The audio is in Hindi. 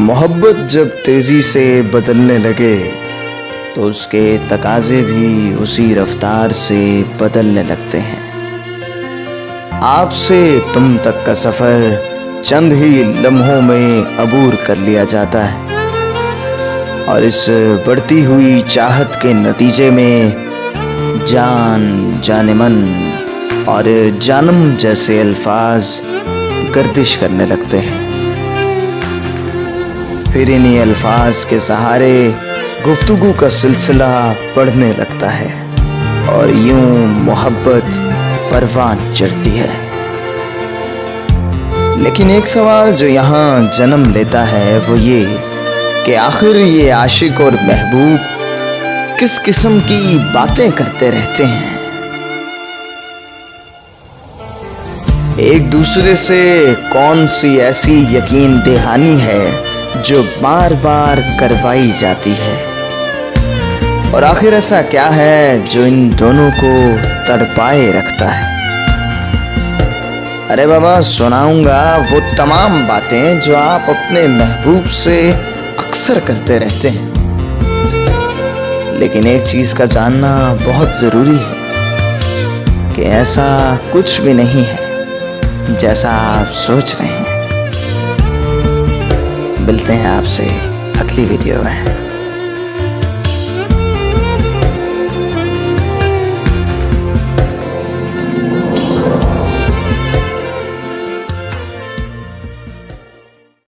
मोहब्बत जब तेजी से बदलने लगे तो उसके तकाजे भी उसी रफ्तार से बदलने लगते हैं। आपसे तुम तक का सफर चंद ही लम्हों में अबूर कर लिया जाता है और इस बढ़ती हुई चाहत के नतीजे में जान, जानेमन और जानम जैसे अल्फाज गर्दिश करने लगते हैं। फिर इन्हीं अल्फाज के सहारे गुफ्तगू का सिलसिला बढ़ने लगता है और यूं मोहब्बत परवान चढ़ती है। लेकिन एक सवाल जो यहाँ जन्म लेता है वो ये कि आखिर ये आशिक और महबूब किस किस्म की बातें करते रहते हैं। एक दूसरे से कौन सी ऐसी यकीन दहानी है जो बार बार करवाई जाती है, और आखिर ऐसा क्या है जो इन दोनों को तड़पाए रखता है। अरे बाबा, सुनाऊंगा वो तमाम बातें जो आप अपने महबूब से अक्सर करते रहते हैं। लेकिन एक चीज का जानना बहुत जरूरी है कि ऐसा कुछ भी नहीं है जैसा आप सोच रहे हैं। मिलते हैं आपसे अगली वीडियो में।